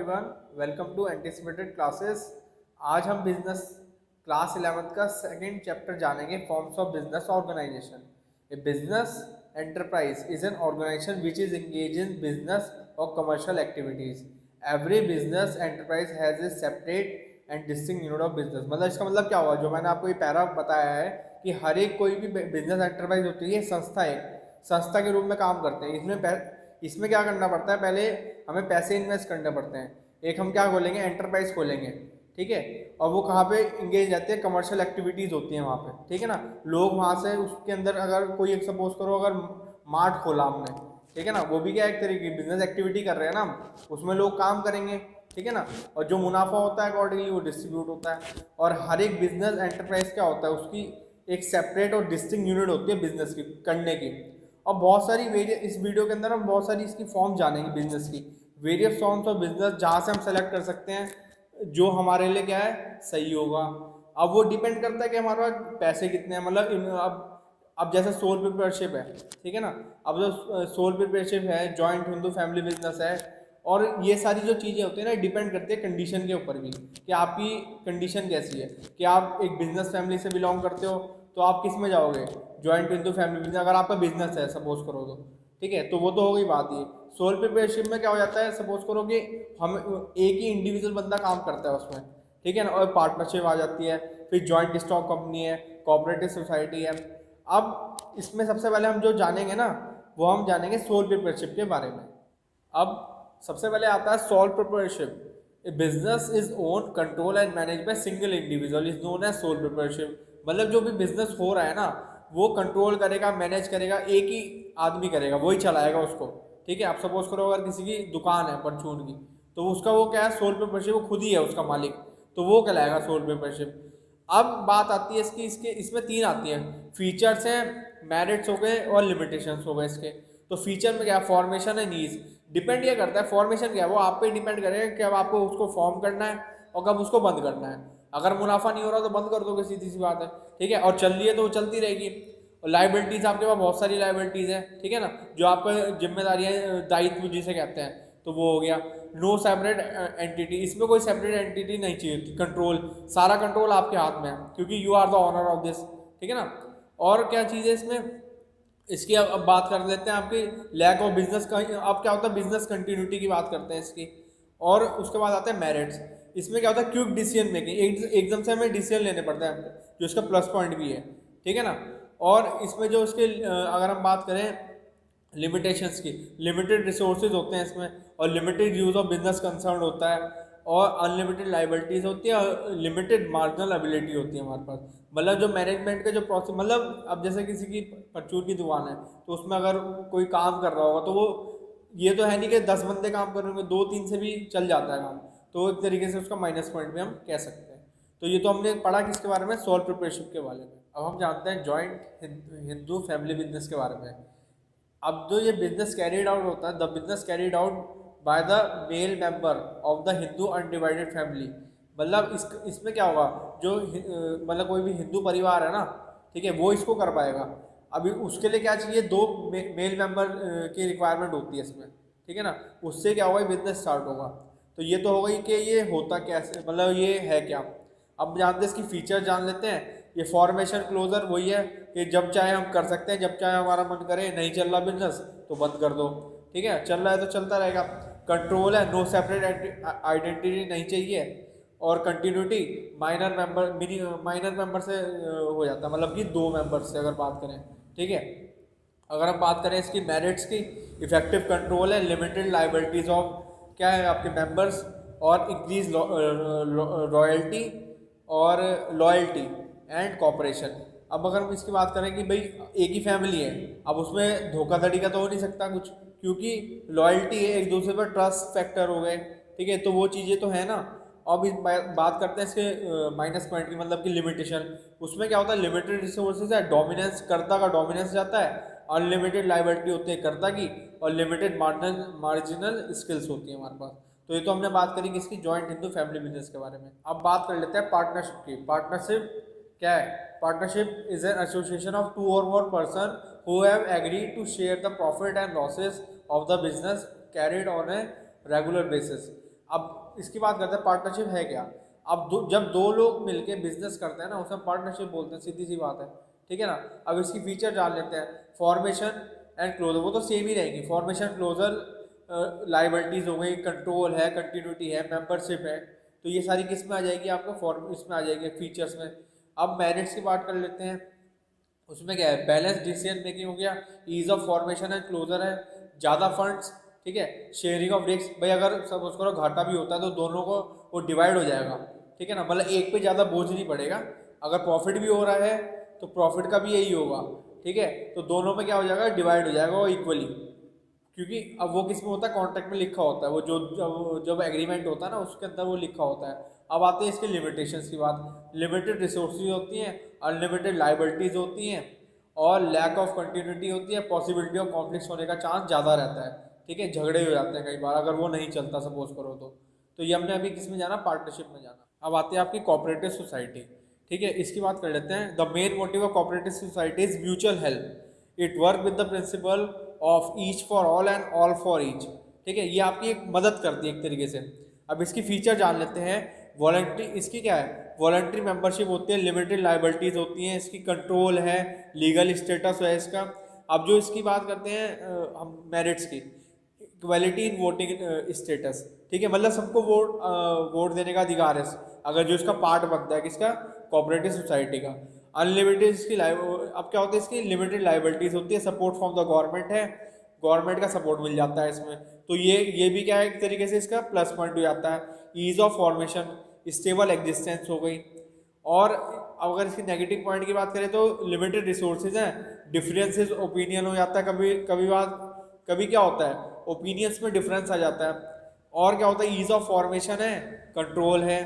Everyone, welcome to anticipated classes. आज हम business class 11th का सेकंड चैप्टर जानेंगे, forms of business organisation. A business enterprise is an organisation which is engage in business और commercial activities. Every business enterprise has a separate and distinct unit of business. मतलब इसका मतलब क्या हुआ, जो मैंने आपको ये पैरा बताया है कि हर एक कोई भी बिजनेस एंटरप्राइज होती है, संस्था एक संस्था के रूप में काम करते हैं। इसमें क्या करना पड़ता है, पहले हमें पैसे इन्वेस्ट करने पड़ते हैं। एक हम क्या खोलेंगे, एंटरप्राइज खोलेंगे, ठीक है। और वो कहाँ पे इंगेज रहते हैं, कमर्शियल एक्टिविटीज़ होती हैं वहाँ पे, ठीक है ना। लोग वहाँ से उसके अंदर, अगर कोई एक सपोज करो अगर मार्ट खोला हमने, ठीक है ना, वो भी क्या एक तरीके की बिजनेस एक्टिविटी कर रहे हैं ना हम, उसमें लोग काम करेंगे, ठीक है ना। और जो मुनाफा होता है अकॉर्डिंगली वो डिस्ट्रीब्यूट होता है। और हर एक बिजनेस एंटरप्राइज क्या होता है, उसकी एक सेपरेट और डिस्टिंक्ट यूनिट होती है बिजनेस की करने की। और बहुत सारी इस वीडियो के अंदर हम बहुत सारी इसकी फॉर्म जानेंगे बिजनेस की, वेरियस फॉर्म्स ऑफ बिजनेस, जहाँ से हम सेलेक्ट कर सकते हैं जो हमारे लिए क्या है सही होगा। अब वो डिपेंड करता है कि हमारे पास पैसे कितने हैं। मतलब अब जैसे सोल प्रोप्राइटरशिप है, ठीक है ना। अब जो सोल प्रोप्राइटरशिप है, जॉइंट हिंदू फैमिली बिजनेस है, और ये सारी जो चीज़ें होती है ना, डिपेंड करती है कंडीशन के ऊपर भी कि आपकी कंडीशन कैसी है। कि आप एक बिजनेस फैमिली से बिलोंग करते हो तो आप किस में जाओगे, जॉइंट हिंदू फैमिली बिजनेस। अगर आपका बिजनेस है सपोज करो तो, ठीक है, तो वो तो हो गई बात। ये सोल प्रोप्राइटरशिप में क्या हो जाता है, सपोज करो कि हम एक ही इंडिविजुअल बंदा काम करता है उसमें, ठीक है ना। और पार्टनरशिप आ जाती है, फिर जॉइंट स्टॉक कंपनी है, कोऑपरेटिव सोसाइटी है। अब इसमें सबसे पहले हम जो जानेंगे ना, वो हम जानेंगे सोल प्रोप्राइटरशिप के बारे में। अब सबसे पहले आता है sole proprietorship. A business is own, control and manage by single individual is known as sole proprietorship. मतलब जो भी बिजनेस हो रहा है ना, वो कंट्रोल करेगा, मैनेज करेगा, एक ही आदमी करेगा, वही चलाएगा उसको, ठीक है। आप सपोज करो अगर किसी की दुकान है परचून की, तो उसका वो क्या है, सोल प्रोप्राइटरशिप, वो खुद ही है उसका मालिक, तो वो कहलाएगा सोल प्रोप्राइटरशिप। अब बात आती है इसमें तीन आती हैं, फीचर्स हैं, मेरिट्स हो गए और लिमिटेशंस हो गए इसके। तो फीचर में क्या है, फॉर्मेशन है, नीज। डिपेंड ये करता है फॉर्मेशन क्या है, वो आप पे डिपेंड करेगा कि अब आपको उसको फॉर्म करना है और कब उसको बंद करना है। अगर मुनाफा नहीं हो रहा तो बंद कर दोगे, सीधी सी बात है, ठीक है। और चल रही है तो वो चलती रहेगी। और लाइबिलिटीज आपके पास बहुत सारी लाइबिलिटीज है, ठीक है ना, जो आपका जिम्मेदारियां, दायित्व जिसे कहते हैं, तो वो हो गया। नो सेपरेट एंटिटी, इसमें कोई सेपरेट एंटिटी नहीं चाहिए, कंट्रोल, सारा कंट्रोल आपके हाथ में है क्योंकि you are the owner of this, ठीक है ना। और क्या चीज़ है इसमें, इसकी अब बात कर लेते हैं आपकी लैक ऑफ बिजनेस का। अब क्या होता है, बिजनेस कंटिन्यूटी की बात करते हैं इसकी। और उसके बाद आते हैं मेरिट्स। इसमें क्या होता है, क्विक डिसीजन मेकिंग, एकदम से हमें डिसीजन लेने पड़ते हैं, जो इसका प्लस पॉइंट भी है, ठीक है ना। और इसमें जो उसके अगर हम बात करें लिमिटेशंस की, लिमिटेड रिसोर्सेज होते हैं इसमें, और limited use of business concern होता है, और अनलिमिटेड लाइबिलिटीज़ होती है, और लिमिटेड मार्जिनल एबिलिटी होती है हमारे पास। मतलब जो मैनेजमेंट का जो प्रोसेस, मतलब अब जैसे किसी की परचून की दुकान है, तो उसमें अगर कोई काम कर रहा होगा तो वो, ये तो है नहीं कि 10 बंदे काम कर रहे होंगे, 2-3 से भी चल जाता है काम, तो एक तरीके से उसका माइनस पॉइंट भी हम कह सकते हैं। तो ये तो हमने पढ़ा किसके बारे में, सोल प्रोप्राइटरशिप के बारे में। अब हम जानते हैं जॉइंट हिंदू फैमिली बिजनेस के बारे में। अब जो ये बिजनेस कैरिड आउट होता है, the business carried out by the male member of the Hindu undivided family. मतलब इसमें क्या होगा, जो मतलब कोई भी हिंदू परिवार है ना, ठीक है, वो इसको कर पाएगा। अभी उसके लिए क्या चाहिए, दो मेल मेंबर की रिक्वायरमेंट होती है इसमें, ठीक है ना। उससे क्या होगा, बिजनेस स्टार्ट होगा। तो ये तो हो गई कि ये होता कैसे, मतलब ये है क्या। अब जानते हैं इसकी फीचर जान लेते हैं। ये फॉर्मेशन क्लोजर वही है कि जब चाहे हम कर सकते हैं, जब चाहे हमारा मन करे, नहीं चल रहा बिजनेस तो बंद कर दो, ठीक है, चल रहा है तो चलता रहेगा। कंट्रोल है, नो सेपरेट आइडेंटिटी नहीं चाहिए। और कंटिन्यूटी, माइनर मेंबर से हो जाता है, मतलब कि 2 मेंबर से अगर बात करें, ठीक है। अगर हम बात करें इसकी मेरिट्स की, इफेक्टिव कंट्रोल है, लिमिटेड लाइबिलिटीज ऑफ क्या है आपके मेंबर्स, और इंक्रीज रॉयल्टी और लॉयल्टी एंड कॉपरेशन। अब अगर हम इसकी बात करें कि भाई एक ही फैमिली है, अब उसमें धोखाधड़ी का तो हो नहीं सकता कुछ, क्योंकि लॉयल्टी है, एक दूसरे पर ट्रस्ट फैक्टर हो गए, ठीक है, तो वो चीज़ें तो है ना। अब इस बात करते हैं इसके माइनस पॉइंट की, मतलब कि लिमिटेशन। उसमें क्या होता है, लिमिटेड रिसोर्सेज है, डोमिनेंस, कर्ता का डोमिनेंस जाता है, अनलिमिटेड लाइबिलिटी होती है कर्ता की, और लिमिटेड मार्जिनल स्किल्स होती है हमारे पास। तो ये तो हमने बात करी किसकी, जॉइंट हिंदू फैमिली बिजनेस के बारे में। अब बात कर लेते हैं पार्टनरशिप की। पार्टनरशिप क्या है, partnership is an association of 2 और more person who have agreed to share the profit and losses of the business carried on a regular basis. अब इसकी बात करते हैं पार्टनरशिप है क्या। अब जब दो लोग मिलके बिजनेस करते हैं ना, उसमें पार्टनरशिप बोलते हैं, सीधी सी बात है, ठीक है ना। अब इसकी फीचर जान लेते हैं। फॉर्मेशन एंड क्लोजर, वो तो सेम ही रहेगी। फॉर्मेशन, क्लोजर, लाइबिलिटीज हो गई, कंट्रोल है, कंटिन्यूटी है, मेंबरशिप है, तो ये सारी किस में आ जाएगी आपका, फॉर्म इसमें आ जाएगी, फीचर्स में। अब मेरिट्स की बात कर लेते हैं। उसमें क्या है, बैलेंस डिसीजन मेकिंग हो गया, ease of formation and closure है, ज़्यादा फंड्स, ठीक है, शेयरिंग ऑफ रिस्क, भाई अगर सपोज करो घाटा भी होता है तो दोनों को वो डिवाइड हो जाएगा, ठीक है ना, मतलब एक पे ज़्यादा बोझ नहीं पड़ेगा। अगर प्रॉफिट भी हो रहा है तो प्रॉफिट का भी यही होगा, ठीक है, तो दोनों में क्या हो जाएगा, डिवाइड हो जाएगा वो इक्वली। क्योंकि अब वो किस में होता है, कॉन्ट्रैक्ट में लिखा होता है, वो जब एग्रीमेंट होता है ना उसके अंदर वो लिखा होता है। अब आते हैं इसके लिमिटेशंस की बात। लिमिटेड रिसोर्सेज होती हैं, अनलिमिटेड लाइबिलिटीज होती हैं, और लैक ऑफ कंटिन्यूटी होती है, पॉसिबिलिटी ऑफ कॉन्फ्लिक्ट होने का चांस ज़्यादा रहता है, ठीक है, झगड़े हो जाते हैं कई बार अगर वो नहीं चलता सपोज करो तो ये हमने अभी किस में जाना, पार्टनरशिप में जाना। अब आते हैं आपकी कोऑपरेटिव सोसाइटी, ठीक है, इसकी बात कर लेते हैं। The main motive of cooperative society is mutual help, it work with the principle of each for all and all for each, ठीक है, ये आपकी एक मदद करती है एक तरीके से। अब इसकी फीचर जान लेते हैं। वॉलंटरी, इसकी क्या है, वॉलंटरी मेंबरशिप होती है, लिमिटेड लाइबिलिटीज होती हैं, इसकी कंट्रोल है, लीगल स्टेटस है इसका। अब जो इसकी बात करते हैं हम मेरिट्स की, इक्वलिटी इन वोटिंग स्टेटस, ठीक है, मतलब सबको वोट देने का अधिकार है अगर जो इसका पार्ट बनता है किसका, कोऑपरेटिव सोसाइटी का। अनलिमिटेड इसकी अब क्या होता है, इसकी लिमिटेड लाइबिलिटीज होती है, सपोर्ट फ्रॉम द गवर्नमेंट है, गवर्नमेंट का सपोर्ट मिल जाता है इसमें, तो ये भी क्या है एक तरीके से इसका प्लस पॉइंट हो जाता है। Ease of formation, stable existence हो गई। और अगर इसकी नेगेटिव पॉइंट की बात करें तो लिमिटेड रिसोर्सेज हैं, डिफरेंसेस ओपिनियन हो जाता है, कभी क्या होता है, ओपिनियंस में डिफरेंस आ जाता है। और क्या होता है, ईज ऑफ फॉर्मेशन है, कंट्रोल है,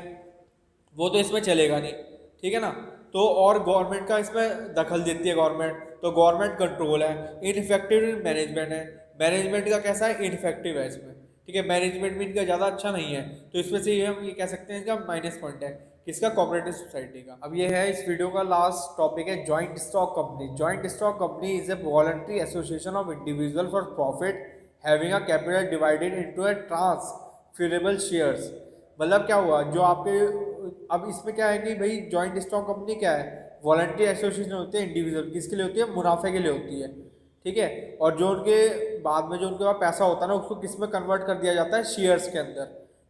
वो तो इसमें चलेगा नहीं, ठीक है ना, तो और गवर्नमेंट का इसमें दखल देती है गवर्नमेंट, तो गवर्नमेंट कंट्रोल है। इनफेक्टिव मैनेजमेंट है, मैनेजमेंट का कैसा है, इनफेक्टिव है इसमें, ठीक है, मैनेजमेंट भी इनका ज़्यादा अच्छा नहीं है, तो इसमें से हम ये कह सकते हैं इसका माइनस पॉइंट है किसका, कोऑपरेटिव सोसाइटी का। अब ये है इस वीडियो का लास्ट टॉपिक है, joint stock company. Joint stock company is a voluntary association of individual for profit having a capital divided into A transferable shares. मतलब क्या हुआ, जो आपके, अब इसमें क्या है कि भाई जॉइंट स्टॉक कंपनी क्या है, वॉलंटरी एसोसिएशन होती है इंडिविजुअल, किसके लिए होती है, मुनाफे के लिए होती है, ठीक है, और जो उनके बाद में जो उनके पास पैसा होता है ना उसको किस में कन्वर्ट कर दिया जाता है, शेयर्स के अंदर,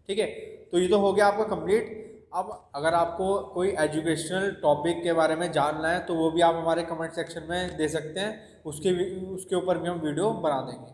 ठीक है। तो ये तो हो गया आपका कंप्लीट। अब अगर आपको कोई एजुकेशनल टॉपिक के बारे में जानना है तो वो भी आप हमारे कमेंट सेक्शन में दे सकते हैं, उसके ऊपर भी हम वीडियो बना देंगे।